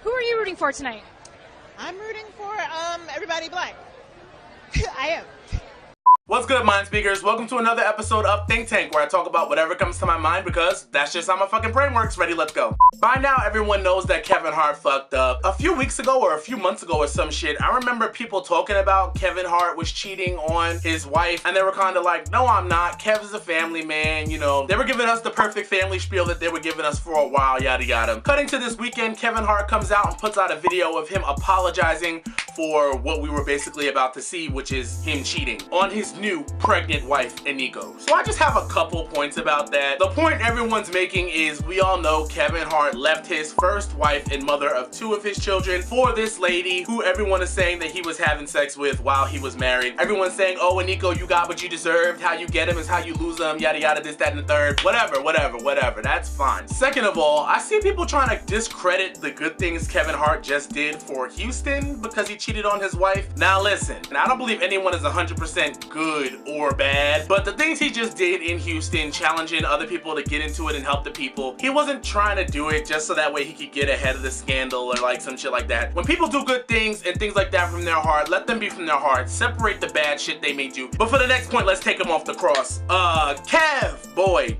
Who are you rooting for tonight? I'm rooting for everybody black. I am. What's good, mind speakers? Welcome to another episode of THiNK, where I talk about whatever comes to my mind because that's just how my fucking brain works. Ready, let's go. By now, everyone knows that Kevin Hart fucked up. A few weeks ago or a few months ago or some shit, I remember people talking about Kevin Hart was cheating on his wife, and they were kind of like, no, I'm not. Kev's a family man, you know. They were giving us the perfect family spiel that they were giving us for a while, yada yada. Cutting to this weekend, Kevin Hart comes out and puts out a video of him apologizing for what we were basically about to see, which is him cheating on his new pregnant wife, Eniko. So I just have a couple points about that. The point everyone's making is we all know Kevin Hart left his first wife and mother of 2 of his children for this lady who everyone is saying that he was having sex with while he was married. Everyone's saying, oh, Eniko, you got what you deserved. How you get him is how you lose him, yada yada, this, that, and the third. Whatever. That's fine. Second of all, I see people trying to discredit the good things Kevin Hart just did for Houston because he cheated on his wife. Now listen, and I don't believe anyone is 100% good or bad, but the things he just did in Houston, challenging other people to get into it and help the people, he wasn't trying to do it just so that way he could get ahead of the scandal or like some shit like that. When people do good things and things like that from their heart, let them be from their heart. Separate the bad shit they may do. But for the next point, let's take him off the cross. Kev, boy.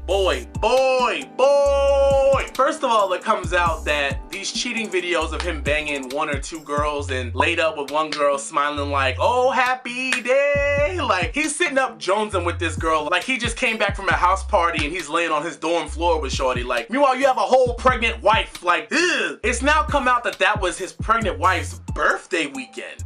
First of all, it comes out that these cheating videos of him banging 1 or 2 girls and laid up with one girl smiling like, oh, happy day. Like, he's sitting up jonesing with this girl like he just came back from a house party and he's laying on his dorm floor with shorty. Like, meanwhile, you have a whole pregnant wife. Like, ugh. It's now come out that that was his pregnant wife's birthday weekend.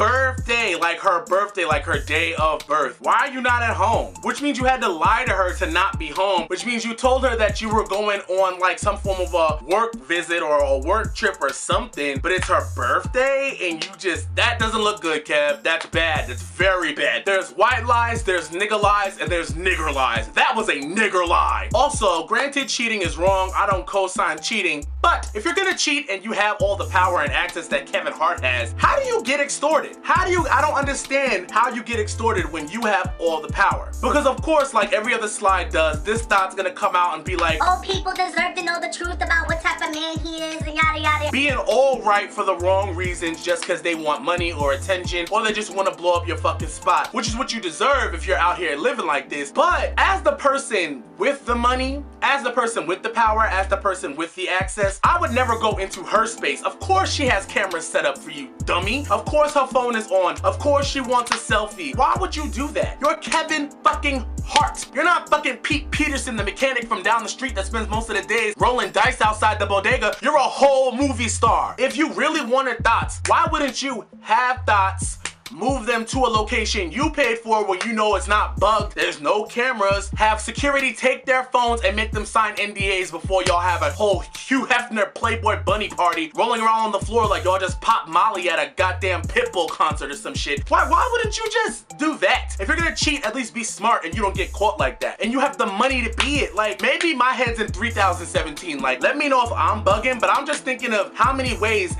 Like her day of birth. Why are you not at home? Which means you had to lie to her to not be home, which means you told her that you were going on like some form of a work visit or a work trip or something, but it's her birthday and you just, that doesn't look good, Kev. That's bad. That's very bad. There's white lies, there's nigga lies, and there's nigger lies. That was a nigger lie. Also, granted, cheating is wrong. I don't co-sign cheating, but if you're gonna cheat and you have all the power and access that Kevin Hart has, how do you get extorted? I don't understand how you get extorted when you have all the power. Because of course, like every other slide does, this thought's gonna come out and be like, oh, people deserve to know the truth about what type of man he is and yada yada. Being all right for the wrong reasons just because they want money or attention, or they just want to blow up your fucking spot, which is what you deserve if you're out here living like this. But as the person with the money, as the person with the power, as the person with the access, I would never go into her space. Of course she has cameras set up for you, dummy. Of course her phone is on. Of course she wants a selfie. Why would you do that? You're Kevin fucking Hart. You're not fucking Pete Peterson, the mechanic from down the street that spends most of the days rolling dice outside the bodega. You're a whole movie star. If you really wanted thoughts, why wouldn't you have thoughts, move them to a location you paid for where you know it's not bugged, there's no cameras, have security take their phones and make them sign NDAs before y'all have a whole Hugh Hefner Playboy bunny party rolling around on the floor like y'all just pop Molly at a goddamn Pitbull concert or some shit. Why wouldn't you just do that? If you're gonna cheat, at least be smart and you don't get caught like that. And you have the money to be it. Like, maybe my head's in 3017. Like, let me know if I'm bugging, but I'm just thinking of how many ways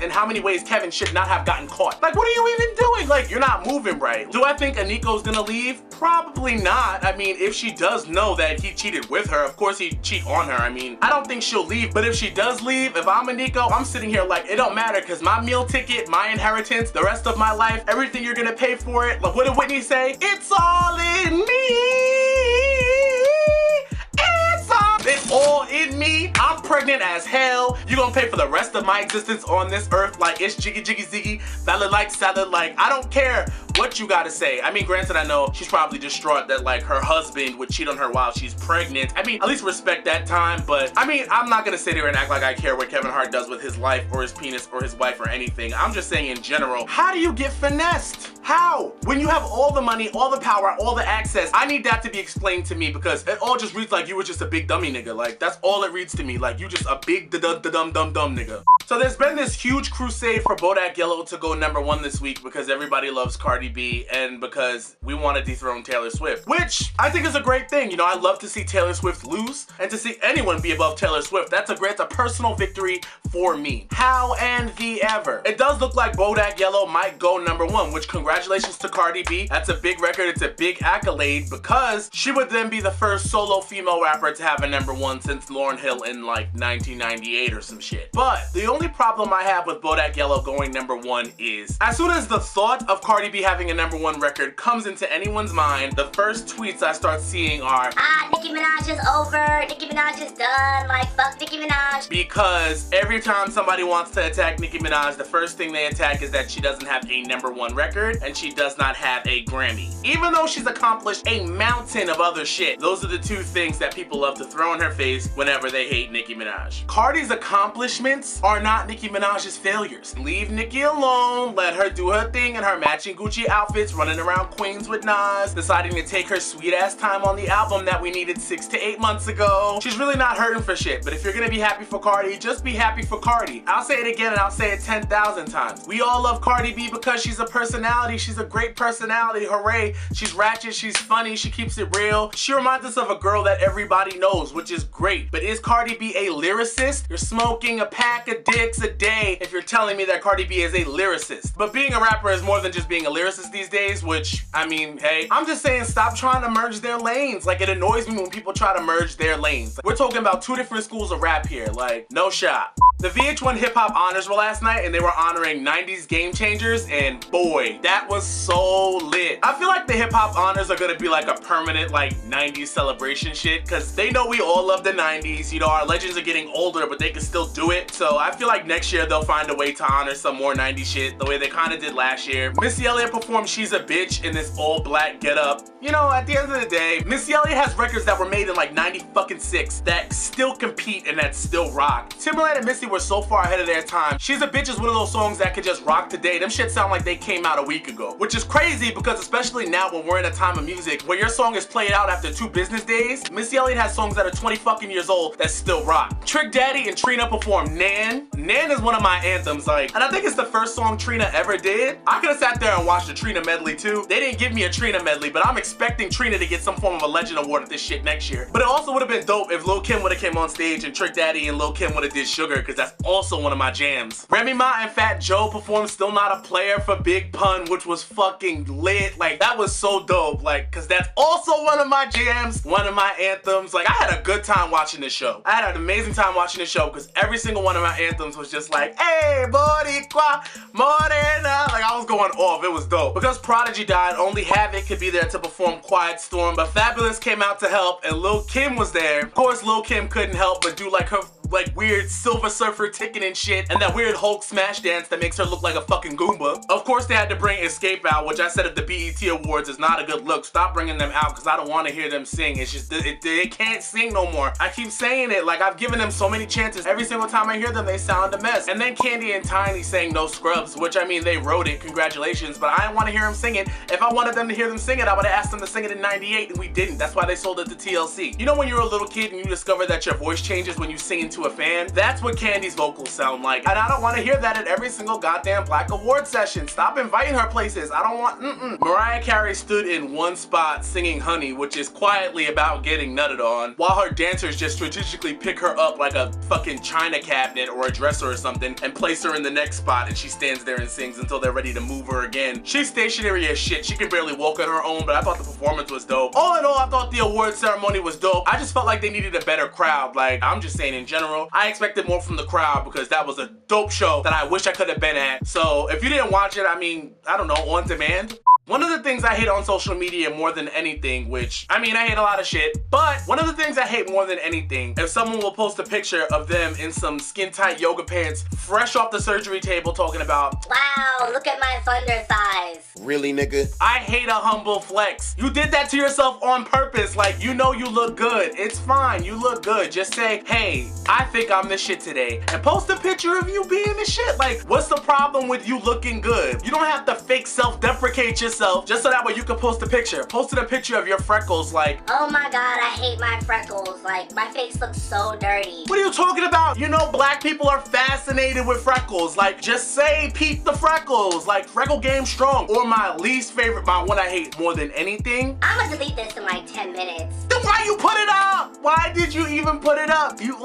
Kevin should not have gotten caught. Like, what are you even doing? Like, you're not moving right. Do I think Eniko's gonna leave? Probably not. I mean, if she does know that he cheated with her, of course he'd cheat on her. I mean, I don't think she'll leave, but if she does leave, if I'm Eniko, I'm sitting here like, it don't matter because my meal ticket, my inheritance, the rest of my life, everything you're gonna pay for it. Like, what did Whitney say? It's all in me. It's all in me. I'm pregnant as hell. You're gonna pay for the rest of my existence on this earth like it's jiggy jiggy ziggy, valid like salad. Like, I don't care what you gotta say. I mean, granted, I know she's probably distraught that like her husband would cheat on her while she's pregnant. I mean, at least respect that time, but I mean, I'm not gonna sit here and act like I care what Kevin Hart does with his life or his penis or his wife or anything. I'm just saying in general, how do you get finessed? How? When you have all the money, all the power, all the access, I need that to be explained to me because it all just reads like you were just a big dummy nigga. Like, that's all it reads to me. Like, you just a big dumb nigga. So there's been this huge crusade for Bodak Yellow to go #1 this week because everybody loves Cardi B and because we want to dethrone Taylor Swift, which I think is a great thing. You know, I love to see Taylor Swift lose and to see anyone be above Taylor Swift. That's a personal victory for me. However, it does look like Bodak Yellow might go #1, which congratulations to Cardi B. That's a big record. It's a big accolade because she would then be the first solo female rapper to have a #1 since Lauryn Hill in like 1998 or some shit. But the only problem I have with Bodak Yellow going #1 is as soon as the thought of Cardi B having a #1 record comes into anyone's mind, the first tweets I start seeing are, Nicki Minaj is over, Nicki Minaj is done, like fuck Nicki Minaj. Because every time somebody wants to attack Nicki Minaj, the first thing they attack is that she doesn't have a #1 record and she does not have a Grammy. Even though she's accomplished a mountain of other shit, those are the two things that people love to throw in her face whenever they hate Nicki Minaj. Cardi's accomplishments are not Nicki Minaj's failures. Leave Nicki alone, let her do her thing in her matching Gucci outfits, running around Queens with Nas, deciding to take her sweet ass time on the album that we needed 6 to 8 months ago. She's really not hurting for shit, but if you're gonna be happy for Cardi, just be happy for Cardi. I'll say it again and I'll say it 10,000 times. We all love Cardi B because she's a personality. She's a great personality. Hooray. She's ratchet. She's funny. She keeps it real. She reminds us of a girl that everybody knows, which is great. But is Cardi B a lyricist? You're smoking a pack of dicks a day if you're telling me that Cardi B is a lyricist. But being a rapper is more than just being a lyricist these days, which, I mean, hey, I'm just saying stop trying to merge their lanes. Like, it annoys me when people try to merge their lanes. We're talking about two different schools of rap here. Like, no shot. The VH1 Hip Hop Honors were last night and they were honoring 90s game changers, and boy, that was so lit. I feel like the Hip Hop Honors are gonna be like a permanent like 90s celebration shit because they know we all love the 90s. You know, our legends are getting older, but they can still do it. So I feel like next year they'll find a way to honor some more 90s shit the way they kind of did last year. Missy Elliott performed She's a Bitch in this all black getup. You know, at the end of the day, Missy Elliott has records that were made in like 96 that still compete and that still rock. Timberland and Missy were so far ahead of their time. She's a Bitch is one of those songs that could just rock today. Them shit sound like they came out a week ago, which is crazy because especially now when we're in a time of music where your song is played out after 2 business days, Missy Elliott has songs that are 20 fucking years old that still rock. Trick Daddy and Trina performed Nan. Nan is one of my anthems, like, and I think it's the first song Trina ever did. I could have sat there and watched the Trina medley too. They didn't give me a Trina medley, but I'm expecting Trina to get some form of a legend award at this shit next year. But it also would have been dope if Lil' Kim would have came on stage and Trick Daddy and Lil' Kim would have did Sugar, because that's also one of my jams. Remy Ma and Fat Joe performed Still Not a Player for Big Pun, which was fucking lit. Like, that was so dope, like, because that's also one of my jams, one of my anthems. Like, I had a good time watching this show. I had an amazing time watching this show because every single one of my anthems was just like, hey, Boricua, Morena. Like, I was going off. It was dope. Because Prodigy died, only Havoc could be there to perform Quiet Storm, but Fabulous came out to help and Lil' Kim was there. Of course, Lil' Kim couldn't help but do like her like weird Silver Surfer ticketing shit and that weird Hulk smash dance that makes her look like a fucking Goomba. Of course they had to bring Escape out, which I said at the BET Awards is not a good look. Stop bringing them out because I don't want to hear them sing. It's just, they can't sing no more. I keep saying it, like I've given them so many chances. Every single time I hear them, they sound a mess. And then Candy and Tiny sang No Scrubs, which I mean, they wrote it, congratulations, but I didn't want to hear them sing it. If I wanted them to hear them sing it, I would have asked them to sing it in 98 and we didn't. That's why they sold it to TLC. You know when you're a little kid and you discover that your voice changes when you sing into a fan? That's what Candy's vocals sound like. And I don't want to hear that at every single goddamn Black Award session. Stop inviting her places. I don't want, Mariah Carey stood in one spot singing Honey, which is quietly about getting nutted on, while her dancers just strategically pick her up like a fucking china cabinet or a dresser or something and place her in the next spot and she stands there and sings until they're ready to move her again. She's stationary as shit. She can barely walk on her own, but I thought the performance was dope. All in all, I thought the award ceremony was dope. I just felt like they needed a better crowd. Like, I'm just saying in general, I expected more from the crowd because that was a dope show that I wish I could have been at. So if you didn't watch it, I mean, I don't know, on demand. One of the things I hate on social media more than anything, which, I mean, I hate a lot of shit, but one of the things I hate more than anything, if someone will post a picture of them in some skin-tight yoga pants, fresh off the surgery table talking about, wow, look at my thunder thighs. Really, nigga? I hate a humble flex. You did that to yourself on purpose. Like, you know you look good. It's fine, you look good. Just say, hey, I think I'm the shit today. And post a picture of you being the shit. Like, what's the problem with you looking good? You don't have to fake self-deprecate yourself just so that way you can post a picture. Posted a picture of your freckles like, oh my god, I hate my freckles. Like, my face looks so dirty. What are you talking about? You know black people are fascinated associated with freckles. Like, just say peep the freckles. Like, freckle game strong. Or my least favorite, my one I hate more than anything. I'm gonna delete this in like 10 minutes. Then why you put it up? Why did you even put it up? You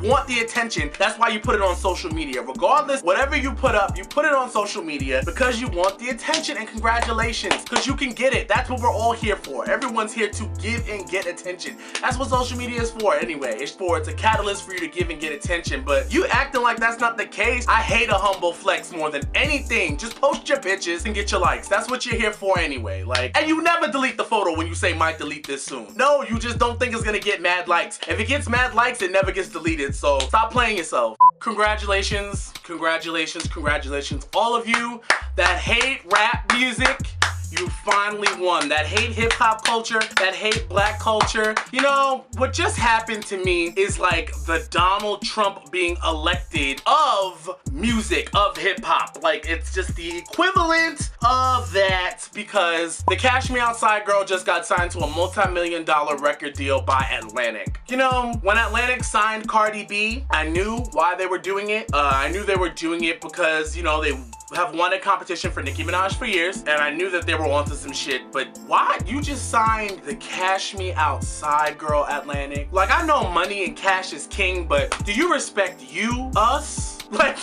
want the attention. That's why you put it on social media. Regardless, whatever you put up, you put it on social media because you want the attention, and congratulations, because you can get it. That's what we're all here for. Everyone's here to give and get attention. That's what social media is for anyway. It's a catalyst for you to give and get attention, but you acting like that's not the case. I hate a humble flex more than anything. Just post your pictures and get your likes. That's what you're here for anyway. Like, and you never delete the photo when you say might delete this soon. No, you just don't think it's gonna get mad likes. If it gets mad likes, it never gets deleted, so stop playing yourself. Congratulations, congratulations, congratulations. All of you that hate rap music, you finally won. That hate hip-hop culture, that hate black culture. You know, what just happened to me is like the Donald Trump being elected of music, of hip-hop. Like, it's just the equivalent of that, because the Cash Me Outside girl just got signed to a multi-million-dollar record deal by Atlantic. You know, when Atlantic signed Cardi B, I knew why they were doing it. I knew they were doing it because, you know, they have won a competition for Nicki Minaj for years, and I knew that they were onto some shit, but why? You just signed the Cash Me Outside girl, Atlantic. Like, I know money and cash is king, but do you respect us? Like,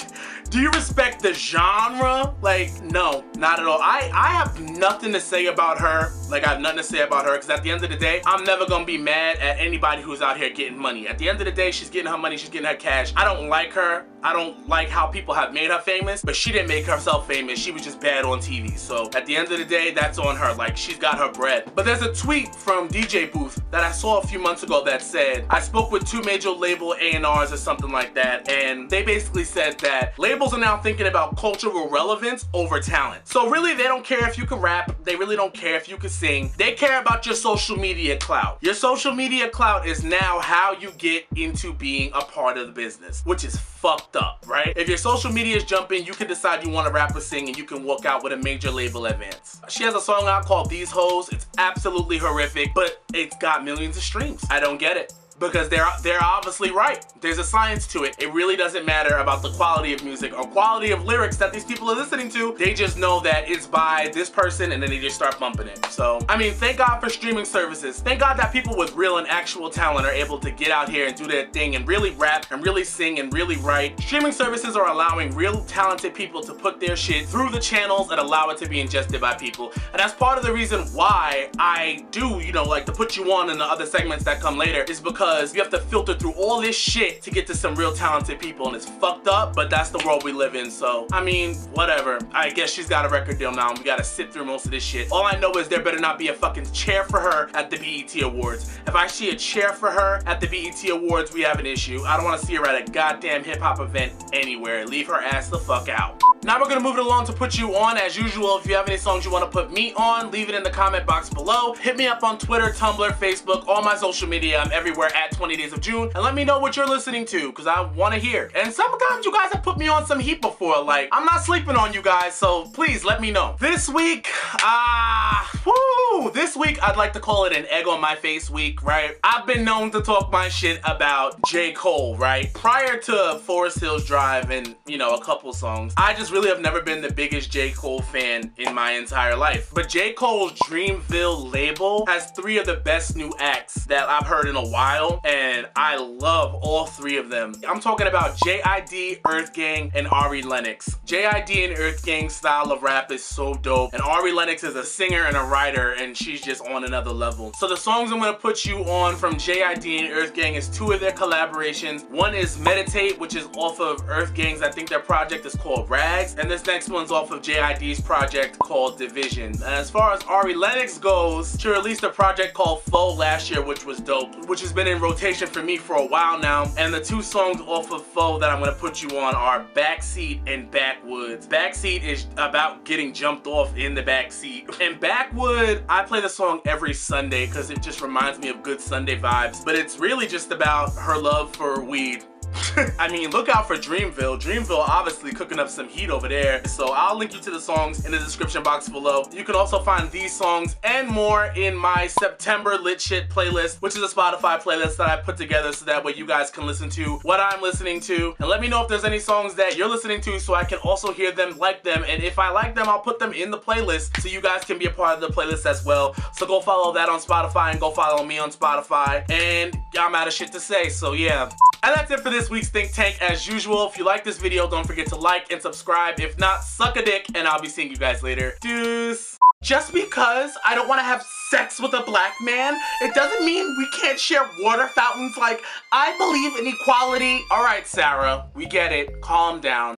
do you respect the genre? Like, no, not at all. I have nothing to say about her. Like, I have nothing to say about her, because at the end of the day, I'm never gonna be mad at anybody who's out here getting money. At the end of the day, she's getting her money, she's getting her cash. I don't like her. I don't like how people have made her famous, but she didn't make herself famous. She was just bad on TV. So at the end of the day, that's on her. Like, she's got her bread. But there's a tweet from DJ Booth that I saw a few months ago that said, I spoke with 2 major label A&Rs or something like that, and they basically said that labels are now thinking about cultural relevance over talent. So really, they don't care if you can rap. They really don't care if you can sing. They care about your social media clout. Your social media clout is now how you get into being a part of the business, which is fucked up, right? If your social media is jumping, you can decide you want to rap or sing, and you can walk out with a major label advance. She has a song out called These Hoes. It's absolutely horrific, but it's got millions of streams. I don't get it. Because they're obviously right. There's a science to it. It really doesn't matter about the quality of music or quality of lyrics that these people are listening to. They just know that it's by this person, and then they just start bumping it. So, I mean, thank God for streaming services. Thank God that people with real and actual talent are able to get out here and do their thing and really rap and really sing and really write. Streaming services are allowing real talented people to put their shit through the channels and allow it to be ingested by people. And that's part of the reason why I do, you know, like, to put you on in the other segments that come later, is because you have to filter through all this shit to get to some real talented people, and it's fucked up, but that's the world we live in. So, I mean, whatever. I guess she's got a record deal now, and we gotta sit through most of this shit. All I know is there better not be a fucking chair for her at the BET Awards. If I see a chair for her at the BET Awards, we have an issue. I don't want to see her at a goddamn hip-hop event anywhere. Leave her ass the fuck out. Now we're gonna move it along to put you on. As usual, if you have any songs you want to put me on, leave it in the comment box below. Hit me up on Twitter, Tumblr, Facebook, all my social media. I'm everywhere at 20 Days of June, and let me know what you're listening to, because I want to hear. And sometimes you guys have put me on some heat before. Like, I'm not sleeping on you guys, so please let me know. This week, this week I'd like to call it an egg on my face week, right? I've been known to talk my shit about J. Cole, right? Prior to Forest Hills Drive and, you know, a couple songs, I just really have never been the biggest J. Cole fan in my entire life. But J. Cole's Dreamville label has 3 of the best new acts that I've heard in a while, and I love all 3 of them. I'm talking about J.I.D, Earthgang, and Ari Lennox. J.I.D and Earthgang's style of rap is so dope, and Ari Lennox is a singer and a writer, and she's just on another level. So the songs I'm gonna put you on from J.I.D and Earthgang is 2 of their collaborations. One is Meditate, which is off of Earthgang's, I think their project is called Rags, and this next one's off of J.I.D's project called Division. And as far as Ari Lennox goes, she released a project called Foe last year, which was dope, which has been in rotation for me for a while now. And the 2 songs off of Foe that I'm gonna put you on are Backseat and Backwoods. Backseat is about getting jumped off in the backseat. And Backwood, I play the song every Sunday because it just reminds me of good Sunday vibes. But it's really just about her love for weed. I mean, look out for Dreamville. Dreamville obviously cooking up some heat over there. So I'll link you to the songs in the description box below. You can also find these songs and more in my September Lit Shit playlist, which is a Spotify playlist that I put together so that way you guys can listen to what I'm listening to. And let me know if there's any songs that you're listening to so I can also hear them, like them. And if I like them, I'll put them in the playlist so you guys can be a part of the playlist as well. So go follow that on Spotify and go follow me on Spotify. And I'm out of shit to say, so yeah. And that's it for this week's Think Tank. As usual, if you like this video, don't forget to like and subscribe. If not, suck a dick, and I'll be seeing you guys later. Deuce. Just because I don't want to have sex with a black man, it doesn't mean we can't share water fountains. Like, I believe in equality. All right, Sarah, we get it. Calm down.